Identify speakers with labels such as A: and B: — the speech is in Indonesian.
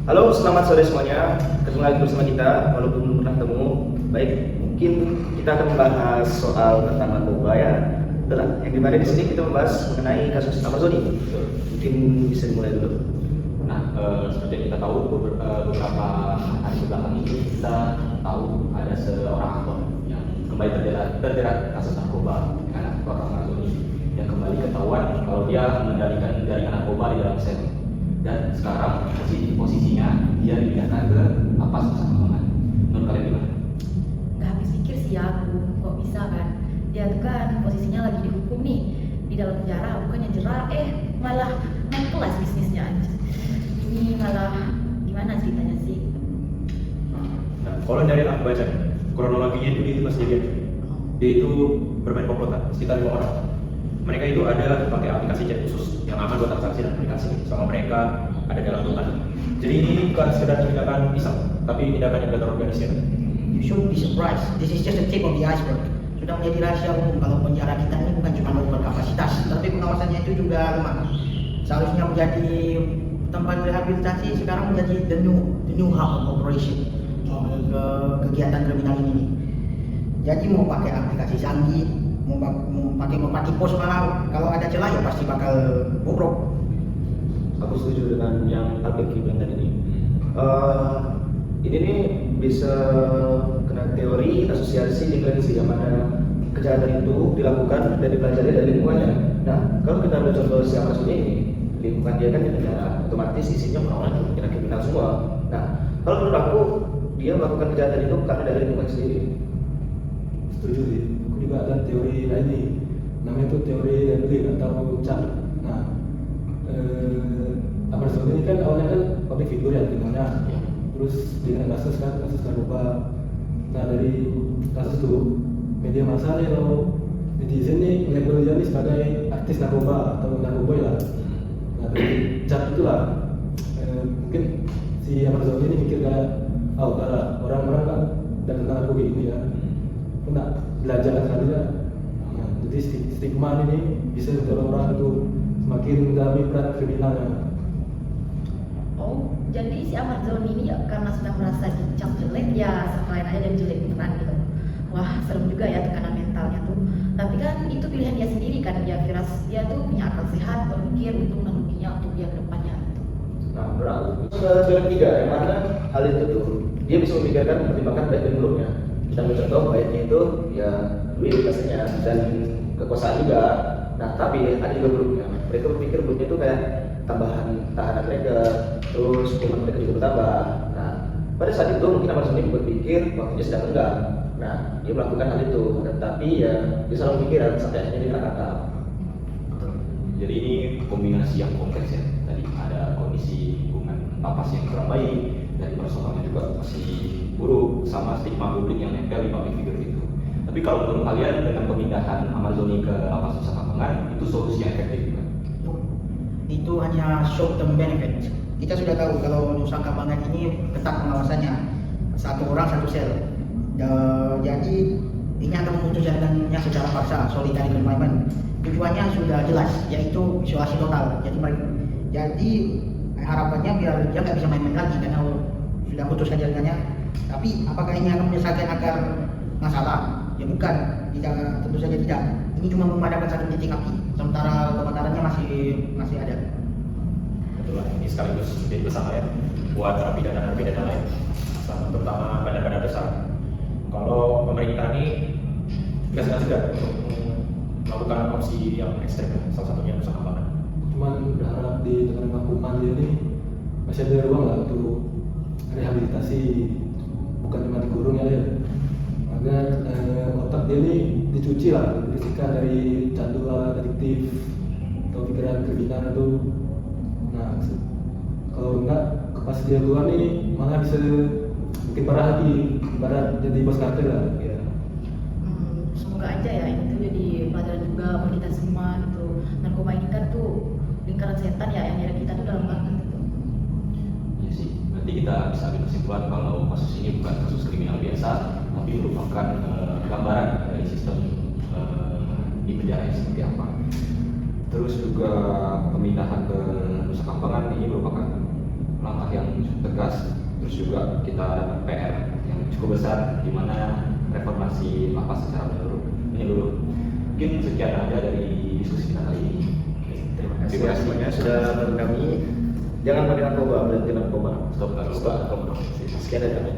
A: Halo, selamat sore semuanya. Ketemu lagi bersama kita, walaupun belum pernah ketemu. Baik, mungkin kita akan membahas soal tentang narkoba ya. Betul, yang dimana di sini kita membahas mengenai kasus Amazoni. Mungkin bisa dimulai dulu.
B: Nah, seperti yang kita tahu beberapa hari belakang ini kita tahu ada seorang aktor yang kembali terjerat kasus narkoba dengan orang Amazoni yang kembali ketahuan kalau dia mengendalikan jaringan narkoba di dalam sel. Dan sekarang posisinya dia dipindahkan ke lapas Nusa Kambangan. Menurut kalian gimana?
C: Gak habis pikir sih ya aku, kok bisa kan? Dia tuh kan posisinya lagi dihukum nih di dalam penjara, bukannya jerah, malah naik kelas bisnisnya aja. Ini malah gimana ceritanya sih?
D: Nah, kalau dari aku baca, kronologinya itu pas dia itu bermain komplotan sekitar 5 orang. Mereka itu ada pakai aplikasi chat khusus yang aman buat transaksi dan aplikasi. Sama mereka ada dalam rutan. Jadi ini bukan sekedar tindakan iseng, tapi tindakan yang terorganisir.
E: You should be surprised. This is just the tip of the iceberg. Sudah menjadi rahasia umum kalau penjara kita ini bukan cuma overkapasitas, tapi pengawasannya itu juga lemah. Seharusnya menjadi tempat rehabilitasi, sekarang menjadi the new hub of operation ke kegiatan kriminal ini. Jadi mau pakai aplikasi canggih, mau pakai pos malah kalau ada celah ya pasti bakal bobrok.
A: Aku setuju dengan yang Albeki bilang tadi ini. Ini nih bisa kena teori asosiasi definisi yang mana kejahatan itu dilakukan dan dipelajari dari lingkungannya. Nah, kalau kita ambil contoh si Amazoni ini, lingkungan dia kan di penjara, otomatis isinya orang-orang yang kriminal semua. Nah, kalau menurut aku dia melakukan kejahatan itu karena dari lingkungan sendiri.
F: Setuju sih. Aku juga ada teori lain nih. Namanya itu teori Dendlin atau CHAR. Nah, Amazoni ini kan awalnya kan public figure ya tinggalnya. Terus dengan kasus narkoba. Nah dari kasus itu media massa nih kalau netizen nih melabel dia nih sebagai artis narkoba atau narkoboy lah. Nah dari CHAR itulah mungkin si Amazoni ini mikir kayak orang-orang kan dan tentang narkoba ini ya. Kena belajar sekali ya. Nah, jadi stigma ini bisa membuat orang itu semakin mendalami peran kriminalnya.
C: Oh, jadi si Amazoni ini ya karena sudah merasa dicap jelek ya sekalian aja dan jelek beneran gitu. Wah, serem juga ya tekanan mentalnya tuh. Tapi kan itu pilihan dia sendiri kan, dia tuh punya akal sehat, berpikir untuk nantinya untuk dia ke depannya gitu.
A: Nah, berlaku. Yang ketiga, yang mana hal itu tuh dia bisa memikirkan mempertimbangkan baik dan buruknya. Kita ambil contoh baiknya itu ya duit pastinya dan kekuasaan juga. Nah, tapi ada juga buruknya. Mereka berpikir buruknya itu kayak tambahan tahanan mereka, terus hukuman mereka juga bertambah. Nah, pada saat itu mungkin Amazoni berpikir waktu dia sedang enggak. Nah, dia melakukan hal itu, tapi ya dia selalu pikiran sampai akhirnya dia kena kata.
B: Jadi ini kombinasi yang kompleks ya. Tadi ada kondisi lingkungan lapas yang kurang baik, dan persoalannya juga masih buruk, sama stigma publik yang nempel di public figure itu. Tapi kalau menurut kalian dengan pemindahan Amazoni ke lapas Nusa Kambangan itu solusi yang efektif juga?
E: Itu hanya short term benefit. Kita sudah tahu kalau Nusa Kambangan ini ketat pengawasannya, satu orang satu sel. Jadi ini akan memutus jaringannya secara paksa, solitary confinement. Tujuannya sudah jelas, yaitu isolasi total. Jadi harapannya biar dia nggak bisa main-main lagi karena sudah putuskan jaringannya. Tapi apakah ini akan menyelesaikan akar masalah? Ya bukan, tentu saja tidak. Ini cuma memadamkan satu titik api, sementara kebakarannya masih ada.
D: Betul lah, ini sekaligus jadi bersama ya buat narapidana lain, terutama bandar-bandar besar. Kalau pemerintah ini nggak sengaja untuk melakukan opsi yang ekstrem, salah satunya Nusa Kambangan.
F: Cuman berharap di dengan hukuman dia ini masih ada ruang lah untuk rehabilitasi, bukan cuma dikurung ya, agar otak dia ini dicuci lah, dibersihkan dari canduan adiktif atau pikiran kriminal itu. Nah kalau enggak pas dia keluar nih malah bisa mungkin parah lagi, ibarat jadi bos kartel lah.
A: Ya.
C: Semoga aja ya ini tuh jadi pelajaran juga buat kita semua gitu. Narkoba ini kan tuh lingkaran setan ya yang nyeret kita tuh dalam banget gitu.
B: Iya sih, berarti kita bisa ambil kesimpulan kalau kasus ini bukan kasus kriminal biasa, tapi merupakan gambaran dari sistem di penjara seperti apa. Terus juga pemindahan ke Nusa Kambangan ini merupakan langkah yang tegas, terus juga kita dapat PR yang cukup besar di mana reformasi lapas secara menyeluruh. Mungkin sekian aja dari diskusi kita kali ini.
A: Terima kasih ya semuanya sudah menonton kami. Jangan pakai narkoba, berhenti narkoba.
B: Stop narkoba.
A: Sekian dari kami.